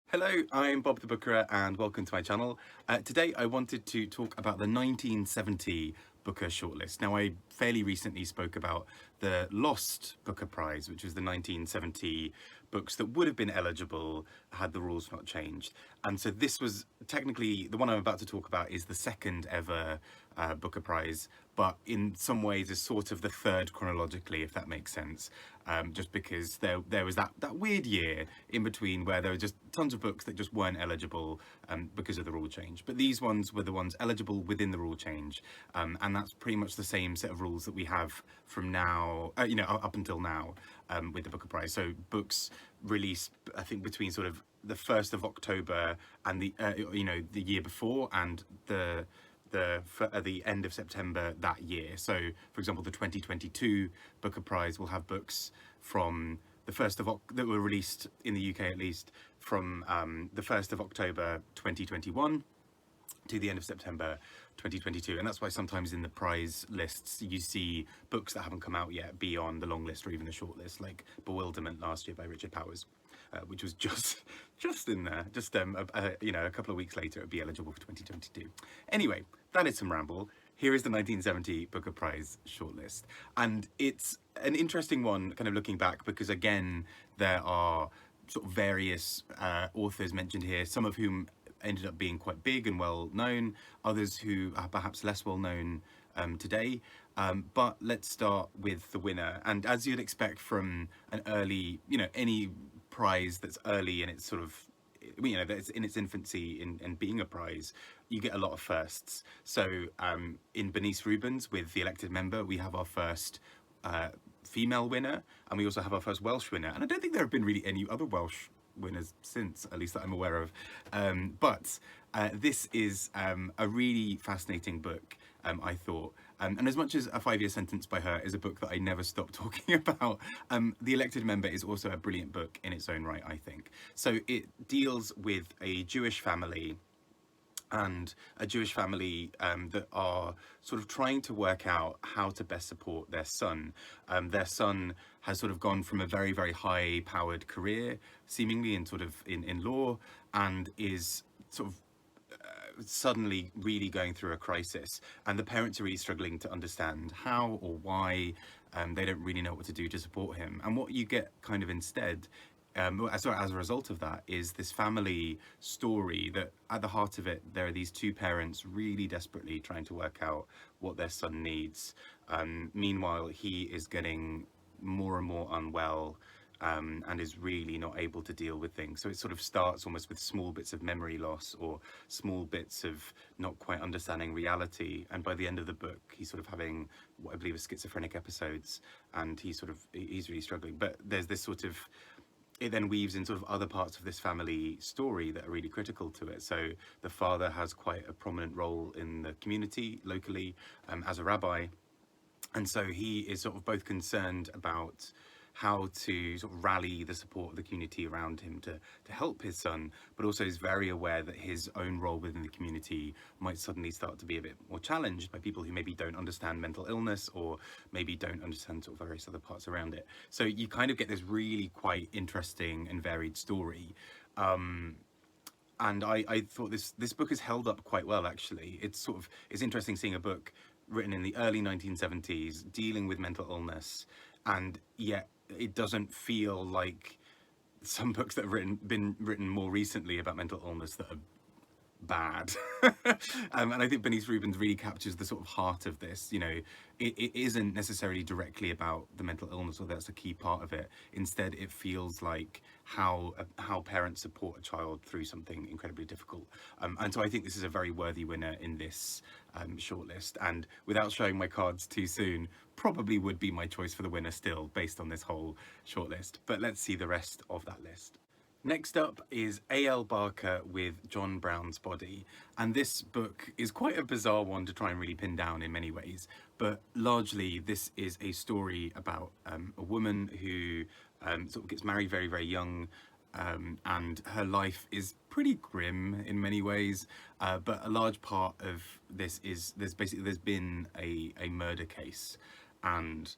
Hello, I'm Bob the Bookerer and welcome to my channel. Today I wanted to talk about the 1970 Booker shortlist. Now I fairly recently spoke about the lost Booker Prize, which was the 1970 books that would have been eligible had the rules not changed. And so this was technically, the one I'm about to talk about is the second ever Booker Prize, but in some ways is sort of the third chronologically, if that makes sense. Just because there was that weird year in between where there were just tons of books that just weren't eligible because of the rule change. But these ones were the ones eligible within the rule change, and that's pretty much the same set of rules that we have from now, up until now with the Booker Prize. So books released, I think, between sort of the 1st of October and the year before and the end of September that year. So, for example, the 2022 Booker Prize will have books from the 1st of that were released in the UK at least from the 1st of October 2021 to the end of September 2022, and that's why sometimes in the prize lists you see books that haven't come out yet be on the long list or even the short list, like Bewilderment last year by Richard Powers, which was just in there. Just a couple of weeks later it would be eligible for 2022. Anyway, that is some ramble. Here is the 1970 Booker Prize shortlist, and it's an interesting one, kind of looking back, because again there are sort of various authors mentioned here, some of whom ended up being quite big and well known, others who are perhaps less well known today. But let's start with the winner. And as you'd expect from an early, any prize that's early and it's sort of, that's in its infancy in being a prize, you get a lot of firsts. So in Bernice Rubens with The Elected Member, we have our first female winner, and we also have our first Welsh winner. And I don't think there have been really any other Welsh winners since, at least that I'm aware of. But this is a really fascinating book, I thought. And as much as A 5-Year Sentence by Her is a book that I never stop talking about, The Elected Member is also a brilliant book in its own right, I think. So it deals with a Jewish family that are sort of trying to work out how to best support their son. Their son has sort of gone from a very, very high-powered career, seemingly in law, and is sort of suddenly really going through a crisis, and the parents are really struggling to understand how or why. They don't really know what to do to support him, and what you get kind of instead as a result of that is this family story that at the heart of it there are these two parents really desperately trying to work out what their son needs. Meanwhile, he is getting more and more unwell, and is really not able to deal with things. So it sort of starts almost with small bits of memory loss or small bits of not quite understanding reality, and by the end of the book he's sort of having what I believe are schizophrenic episodes, and he's really struggling. But there's this sort of, it then weaves in sort of other parts of this family story that are really critical to it. So the father has quite a prominent role in the community locally as a rabbi, and so he is sort of both concerned about how to sort of rally the support of the community around him to help his son, but also is very aware that his own role within the community might suddenly start to be a bit more challenged by people who maybe don't understand mental illness or maybe don't understand sort of various other parts around it. So you kind of get this really quite interesting and varied story. And I thought this book has held up quite well, actually. It's interesting seeing a book written in the early 1970s dealing with mental illness, and yet it doesn't feel like some books that have been written more recently about mental illness that are bad. And I think Bernice Rubens really captures the sort of heart of this. It isn't necessarily directly about the mental illness, or that's a key part of it. Instead, it feels like how parents support a child through something incredibly difficult. And so I think this is a very worthy winner in this shortlist, and without showing my cards too soon, probably would be my choice for the winner still, based on this whole shortlist. But let's see the rest of that list. Next up is A.L. Barker with John Brown's Body, and this book is quite a bizarre one to try and really pin down in many ways, but largely this is a story about a woman who sort of gets married very, very young, and her life is pretty grim in many ways, but a large part of this is there's been a murder case, and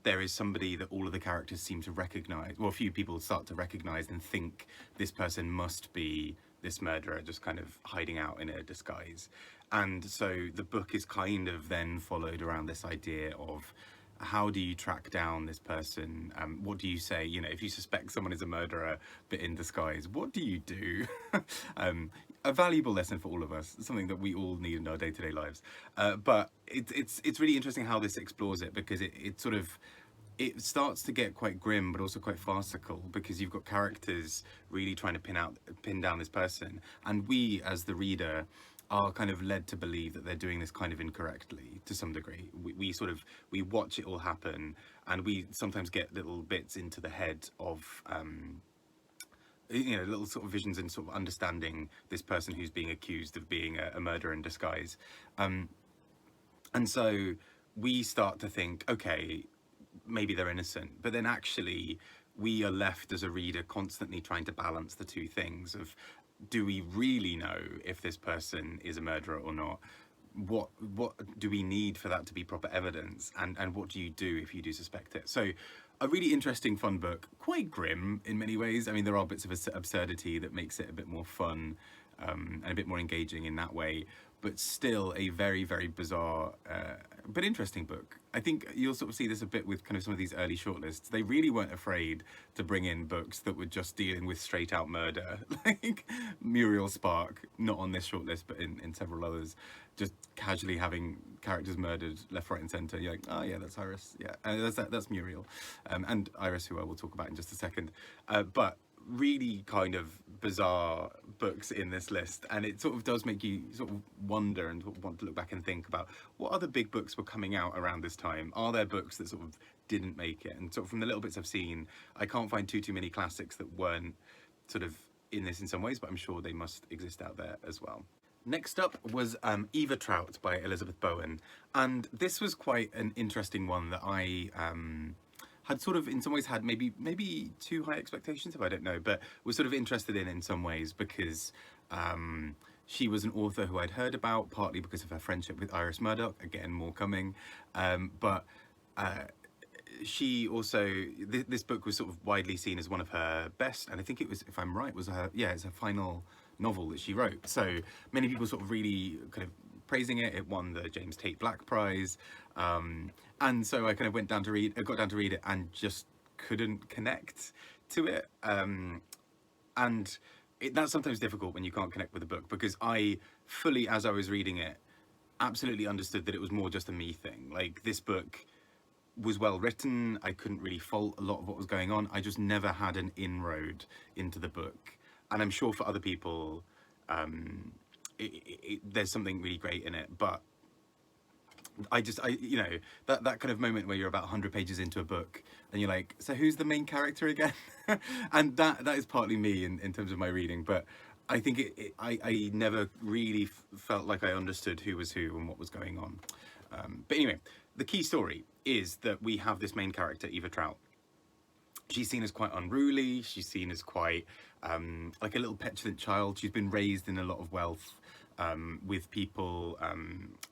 there is somebody that all of the characters seem to recognize, well, a few people start to recognize and think this person must be this murderer just kind of hiding out in a disguise. And so the book is kind of then followed around this idea of how do you track down this person? What do you say? You know, if you suspect someone is a murderer but in disguise, what do you do? A valuable lesson for all of us, something that we all need in our day-to-day lives. But it's really interesting how this explores it, because it sort of, it starts to get quite grim but also quite farcical, because you've got characters really trying to pin down this person, and we as the reader are kind of led to believe that they're doing this kind of incorrectly to some degree. We watch it all happen, and we sometimes get little bits into the head of you know, little sort of visions and sort of understanding this person who's being accused of being a murderer in disguise. And so we start to think, okay, maybe they're innocent, but then actually we are left as a reader constantly trying to balance the two things of, do we really know if this person is a murderer or not? What do we need for that to be proper evidence? And what do you do if you do suspect it? So a really interesting, fun book, quite grim in many ways. I mean, there are bits of absurdity that makes it a bit more fun and a bit more engaging in that way, but still a very, very bizarre but interesting book. I think you'll sort of see this a bit with kind of some of these early shortlists. They really weren't afraid to bring in books that were just dealing with straight out murder, like Muriel Spark, not on this shortlist, but in several others, just casually having characters murdered left, right and centre. You're like, oh yeah, that's Iris, yeah, that's Muriel, and Iris, who I will talk about in just a second. But really kind of bizarre books in this list, and it sort of does make you sort of wonder and want to look back and think about what other big books were coming out around this time. Are there books that sort of didn't make it? And sort of from the little bits I've seen, I can't find too many classics that weren't sort of in this in some ways, but I'm sure they must exist out there as well. Next up was Eva Trout by Elizabeth Bowen, and this was quite an interesting one that I had sort of in some ways had maybe too high expectations, if I don't know, but was sort of interested in some ways, because she was an author who I'd heard about, partly because of her friendship with Iris Murdoch, again, more coming, but she also, this book was sort of widely seen as one of her best, and I think it was, if I'm right, was her, yeah, it's her final novel that she wrote. So many people sort of really kind of praising it. It won the James Tate Black Prize, and so I kind of got down to read it and just couldn't connect to it, and that's sometimes difficult when you can't connect with a book, because I fully, as I was reading it, absolutely understood that it was more just a me thing. Like, this book was well written, I couldn't really fault a lot of what was going on, I just never had an inroad into the book. And I'm sure for other people there's something really great in it, but I you know, that kind of moment where you're about 100 pages into a book and you're like, so who's the main character again? And that is partly me in terms of my reading, but I think I never really felt like I understood who was who and what was going on. But anyway, the key story is that we have this main character, Eva Trout. She's seen as quite unruly, she's seen as quite like a little petulant child. She's been raised in a lot of wealth, with people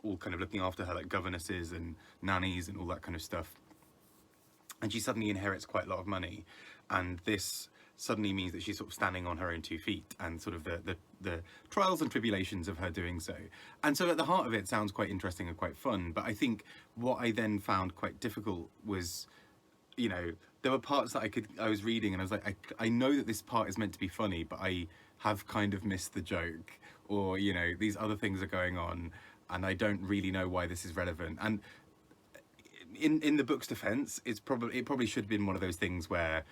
all kind of looking after her, like governesses and nannies and all that kind of stuff. And she suddenly inherits quite a lot of money, and this suddenly means that she's sort of standing on her own 2 feet, and sort of the trials and tribulations of her doing so. And so at the heart of it sounds quite interesting and quite fun, but I think what I then found quite difficult was, you know, there were parts that I was reading and I was like, I know that this part is meant to be funny, but I have kind of missed the joke, or, you know, these other things are going on and I don't really know why this is relevant. And in the book's defense, it probably should have been one of those things where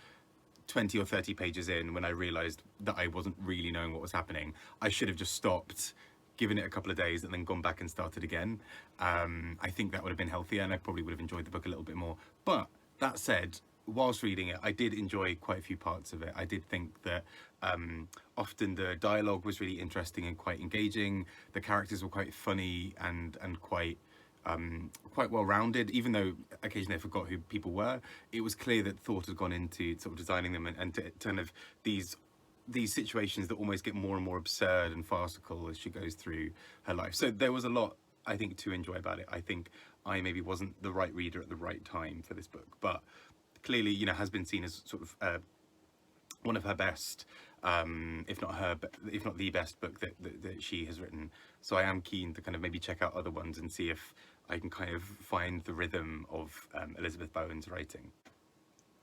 20 or 30 pages in, when I realized that I wasn't really knowing what was happening, I should have just stopped, given it a couple of days, and then gone back and started again. I think that would have been healthier, and I probably would have enjoyed the book a little bit more. But that said, whilst reading it, I did enjoy quite a few parts of it. I did think that often the dialogue was really interesting and quite engaging. The characters were quite funny and quite well-rounded, even though occasionally I forgot who people were. It was clear that thought had gone into sort of designing them, and to kind of these situations that almost get more and more absurd and farcical as she goes through her life. So there was a lot I think, to enjoy about it. I think I maybe wasn't the right reader at the right time for this book, but clearly, you know, has been seen as sort of one of her best, if not her, if not the best book that she has written. So I am keen to kind of maybe check out other ones and see if I can kind of find the rhythm of Elizabeth Bowen's writing.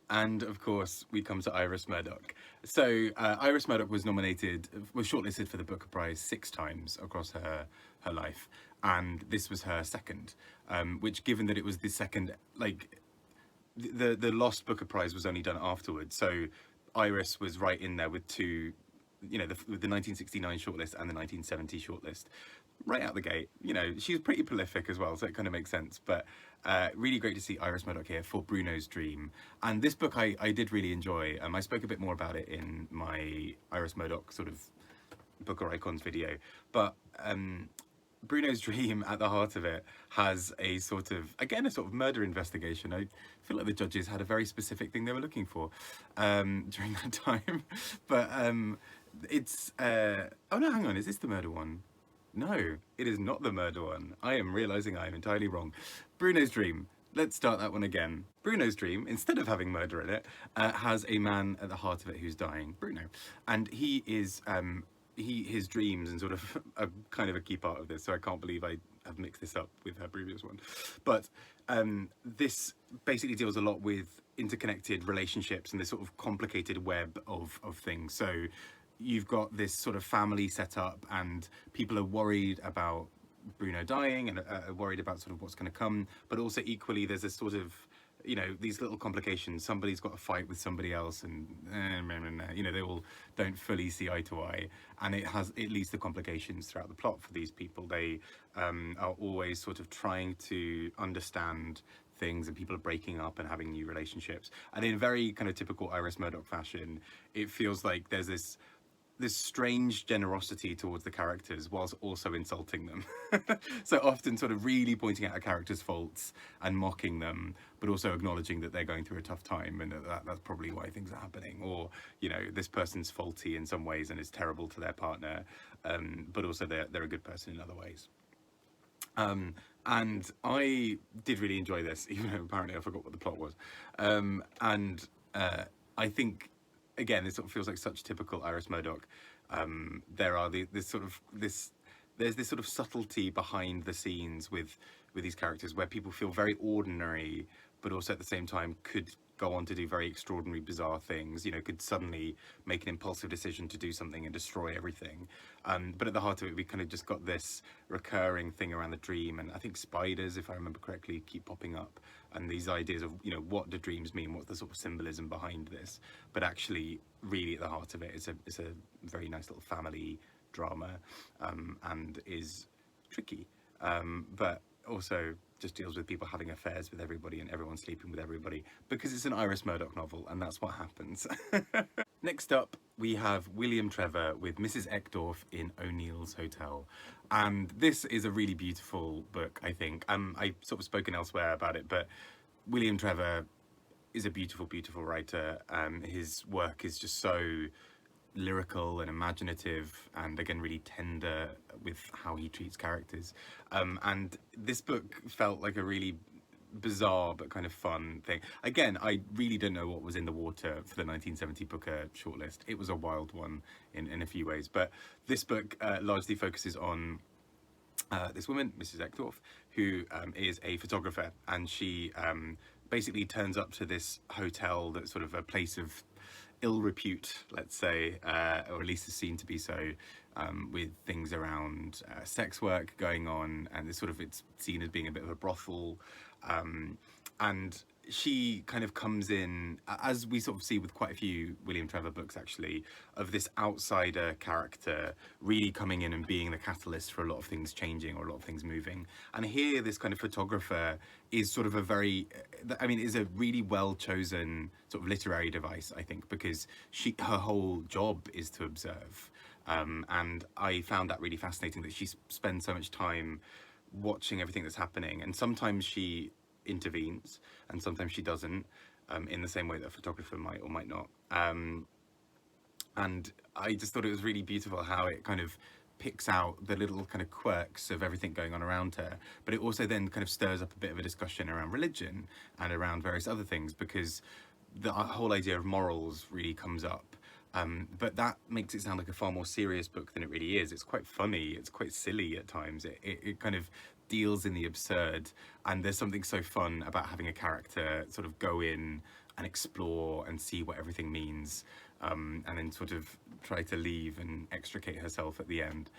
And of course, we come to Iris Murdoch. So Iris Murdoch was shortlisted for the Booker Prize 6 times across her life, and this was her second. Which, given that it was the second, like the Lost Booker Prize was only done afterwards, so Iris was right in there with two, you know, with the 1969 shortlist and the 1970 shortlist, right out the gate. You know, she was pretty prolific as well, so it kind of makes sense. But really great to see Iris Murdoch here for Bruno's Dream. And this book I did really enjoy. I spoke a bit more about it in my Iris Murdoch sort of Booker Icons video, but Bruno's Dream, at the heart of it, has a sort of, again, a sort of murder investigation. I feel like the judges had a very specific thing they were looking for during that time. But it's, oh no, hang on, is this the murder one? No, it is not the murder one. I am realising I am entirely wrong. Bruno's Dream. Let's start that one again. Bruno's Dream, instead of having murder in it, has a man at the heart of it who's dying, Bruno. And he is, his dreams and sort of a kind of a key part of this, so I can't believe I have mixed this up with her previous one. But this basically deals a lot with interconnected relationships and this sort of complicated web of things. So you've got this sort of family set up, and people are worried about Bruno dying and are worried about sort of what's going to come, but also equally there's this sort of, you know, these little complications. Somebody's got a fight with somebody else, and you know, they all don't fully see eye to eye, and it leads to complications throughout the plot for these people. They are always sort of trying to understand things, and people are breaking up and having new relationships, and in very kind of typical Iris Murdoch fashion, it feels like there's this strange generosity towards the characters whilst also insulting them. So often sort of really pointing out a character's faults and mocking them, but also acknowledging that they're going through a tough time and that's probably why things are happening. Or, you know, this person's faulty in some ways and is terrible to their partner, but also they're a good person in other ways. And I did really enjoy this, even though apparently I forgot what the plot was. I think, again, this sort of feels like such typical Iris Murdoch. There's this sort of subtlety behind the scenes with these characters where people feel very ordinary, but also at the same time could go on to do very extraordinary, bizarre things. You know, could suddenly make an impulsive decision to do something and destroy everything. But at the heart of it, we kind of just got this recurring thing around the dream, and I think spiders, if I remember correctly, keep popping up. And these ideas of, you know, what do dreams mean? What's the sort of symbolism behind this? But actually, really at the heart of it is a very nice little family drama, and is tricky, but also just deals with people having affairs with everybody and everyone sleeping with everybody, because it's an Iris Murdoch novel and that's what happens. Next up, we have William Trevor with Mrs. Eckdorf in O'Neill's Hotel. And this is a really beautiful book, I think. I've sort of spoken elsewhere about it, but William Trevor is a beautiful, beautiful writer. His work is just so lyrical and imaginative, and again really tender with how he treats characters, and this book felt like a really bizarre but kind of fun thing. Again, I really don't know what was in the water for the 1970 Booker shortlist. It was a wild one in a few ways, but this book largely focuses on this woman, Mrs. Eckdorf, who is a photographer, and she basically turns up to this hotel that's sort of a place of ill repute, let's say, or at least is seen to be so, with things around sex work going on, and it's seen as being a bit of a brothel, and she kind of comes in, as we sort of see with quite a few William Trevor books actually, of this outsider character really coming in and being the catalyst for a lot of things changing or a lot of things moving. And here this kind of photographer is sort of is a really well chosen sort of literary device, I think, because her whole job is to observe, and I found that really fascinating, that she spends so much time watching everything that's happening, and sometimes she intervenes and sometimes she doesn't, in the same way that a photographer might or might not, and I just thought it was really beautiful how it kind of picks out the little kind of quirks of everything going on around her, but it also then kind of stirs up a bit of a discussion around religion and around various other things, because the whole idea of morals really comes up. But that makes it sound like a far more serious book than it really is. It's quite funny, it's quite silly at times. It kind of deals in the absurd, and there's something so fun about having a character sort of go in and explore and see what everything means, and then sort of try to leave and extricate herself at the end.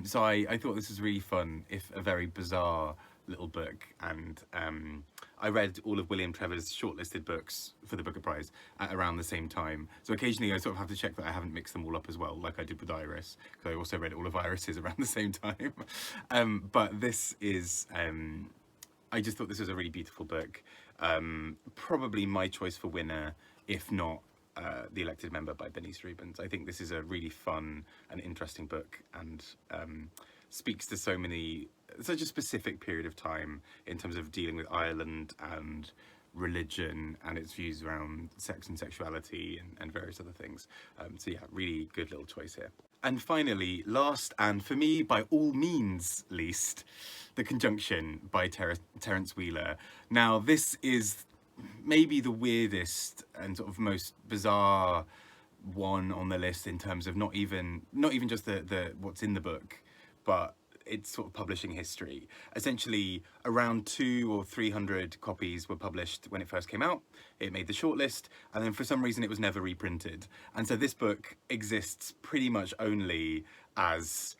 So I thought this was really fun, if a very bizarre little book. And I read all of William Trevor's shortlisted books for the Booker Prize at around the same time. So occasionally I sort of have to check that I haven't mixed them all up as well, like I did with Iris, because I also read all of Iris's around the same time. But this is, I just thought this was a really beautiful book. Probably my choice for winner, if not The Elected Member by Bernice Rubens. I think this is a really fun and interesting book, and speaks to such a specific period of time in terms of dealing with Ireland and religion and its views around sex and sexuality and various other things. So yeah, really good little choice here. And finally, last, and for me by all means least, The Conjunction by Terence Wheeler. Now this is maybe the weirdest and sort of most bizarre one on the list, in terms of not even just the what's in the book, but its sort of publishing history. Essentially, around 200 or 300 copies were published when it first came out. It made the shortlist, and then for some reason it was never reprinted. And so this book exists pretty much only as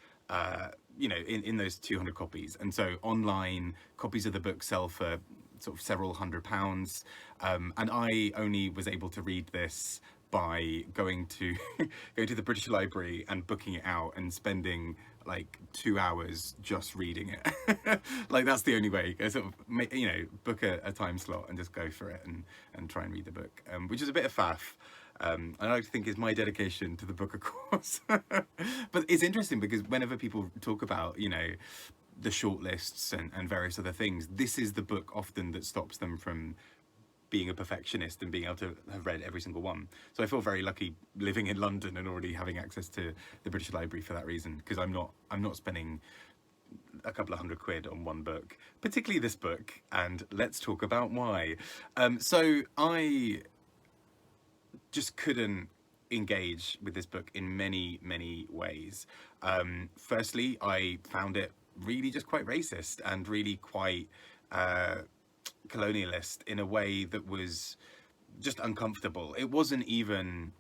you know, in those 200 copies. And so online copies of the book sell for sort of several £100s, and I only was able to read this by going to the British Library and booking it out and spending like 2 hours just reading it. Like that's the only way. I sort of, you know, book a time slot and just go for it and try and read the book, which is a bit of faff. And I like to think is my dedication to the book, of course. But it's interesting because whenever people talk about, you know, the shortlists and various other things, this is the book often that stops them from being a perfectionist and being able to have read every single one. So I feel very lucky living in London and already having access to the British Library for that reason, because I'm not spending a couple of £100 on one book, particularly this book, and let's talk about why. So I just couldn't engage with this book in many ways. Firstly, I found it really just quite racist and really quite colonialist in a way that was just uncomfortable. It wasn't even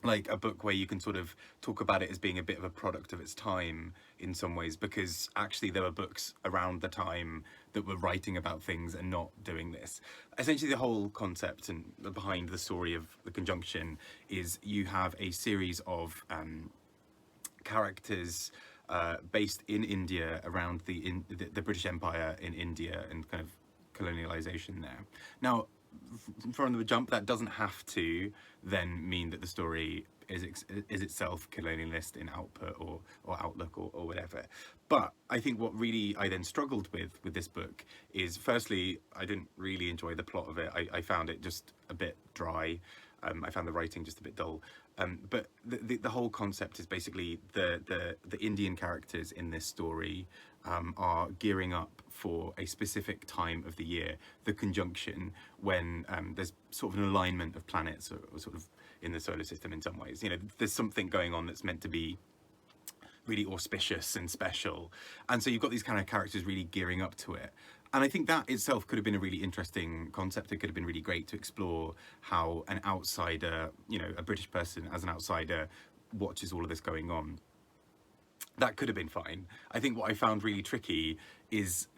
like a book where you can sort of talk about it as being a bit of a product of its time in some ways, because actually there were books around the time that were writing about things and not doing this. Essentially the whole concept and behind the story of The Conjunction is you have a series of characters based in India, around the British Empire in India, and kind of colonialization there. Now, from the jump, that doesn't have to then mean that the story is itself colonialist in output or outlook or whatever. But I think what really I then struggled with this book is, firstly, I didn't really enjoy the plot of it. I found it just a bit dry. I found the writing just a bit dull. But the whole concept is basically the Indian characters in this story are gearing up for a specific time of the year, the conjunction, when there's sort of an alignment of planets or sort of in the solar system in some ways. You know, there's something going on that's meant to be really auspicious and special. And so you've got these kind of characters really gearing up to it. And I think that itself could have been a really interesting concept. It could have been really great to explore how an outsider, you know, a British person as an outsider, watches all of this going on. That could have been fine. I think what I found really tricky is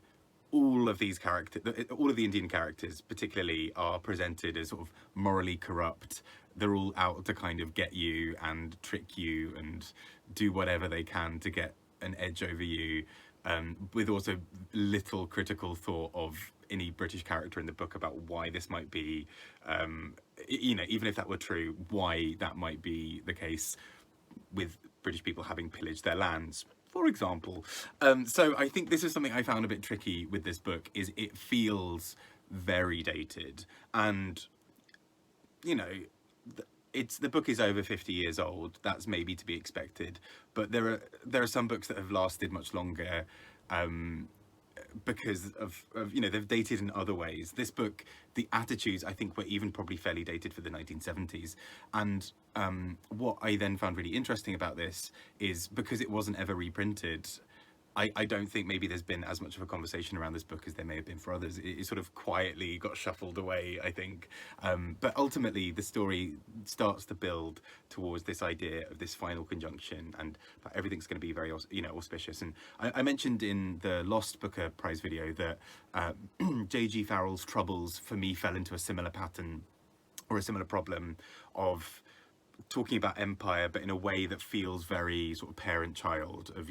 all of these characters, all of the Indian characters particularly, are presented as sort of morally corrupt. They're all out to kind of get you and trick you and do whatever they can to get an edge over you, with also little critical thought of any British character in the book about why this might be, you know, even if that were true, why that might be the case with British people having pillaged their lands, for example. So I think this is something I found a bit tricky with this book, is it feels very dated. And, you know, the book is over 50 years old. That's maybe to be expected, but there are some books that have lasted much longer, because of they've dated in other ways. This book, the attitudes, I think, were even probably fairly dated for the 1970s. And what I then found really interesting about this is, because it wasn't ever reprinted, I don't think maybe there's been as much of a conversation around this book as there may have been for others. It sort of quietly got shuffled away, I think. But ultimately, the story starts to build towards this idea of this final conjunction, and that everything's going to be very, auspicious. And I mentioned in the Lost Booker Prize video that J.G. Farrell's troubles, for me, fell into a similar pattern or a similar problem of talking about empire, but in a way that feels very sort of parent-child of,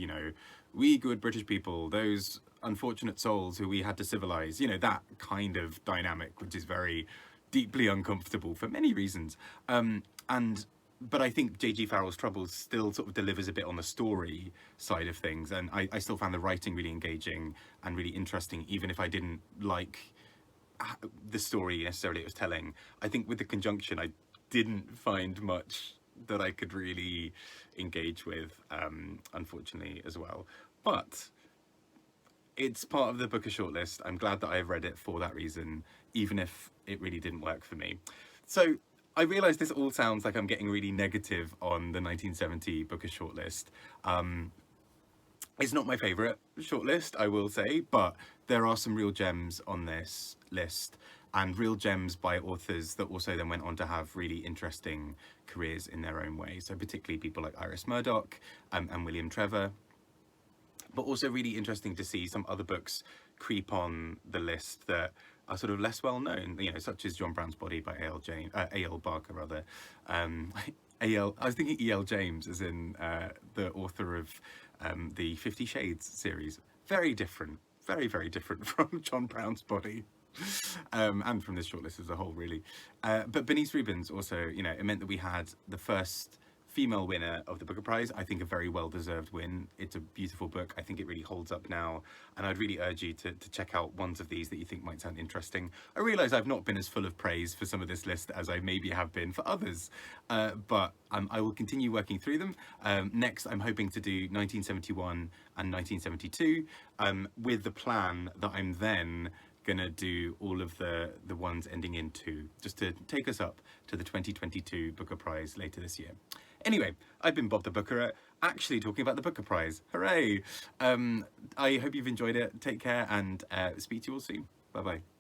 we good British people, those unfortunate souls who we had to civilize, that kind of dynamic, which is very deeply uncomfortable for many reasons. But I think J.G. Farrell's Troubles still sort of delivers a bit on the story side of things, and I still found the writing really engaging and really interesting, even if I didn't like the story necessarily it was telling. I think with the conjunction, I didn't find much that I could really engage with, unfortunately, as well. But it's part of the Booker shortlist. I'm glad that I've read it for that reason, even if it really didn't work for me. So I realise this all sounds like I'm getting really negative on the 1970 Booker shortlist. It's not my favourite shortlist, I will say, but there are some real gems on this list, and real gems by authors that also then went on to have really interesting careers in their own way. So particularly people like Iris Murdoch and William Trevor. But also really interesting to see some other books creep on the list that are sort of less well known, such as John Brown's Body by A.L. Barker, rather. I was thinking E.L. James, as in the author of the 50 Shades series. Very different, very, very different from John Brown's Body. And from this shortlist as a whole, really. But Bernice Rubens also, it meant that we had the first female winner of the Booker Prize. I think a very well-deserved win. It's a beautiful book. I think it really holds up now, and I'd really urge you to check out ones of these that you think might sound interesting. I realise I've not been as full of praise for some of this list as I maybe have been for others, but I will continue working through them. Next, I'm hoping to do 1971 and 1972, with the plan that I'm then gonna do all of the ones ending in 2, just to take us up to the 2022 Booker Prize later this year. Anyway, I've been Bob the Bookerer, actually talking about the Booker Prize. Hooray! I hope you've enjoyed it. Take care, and speak to you all soon. Bye bye.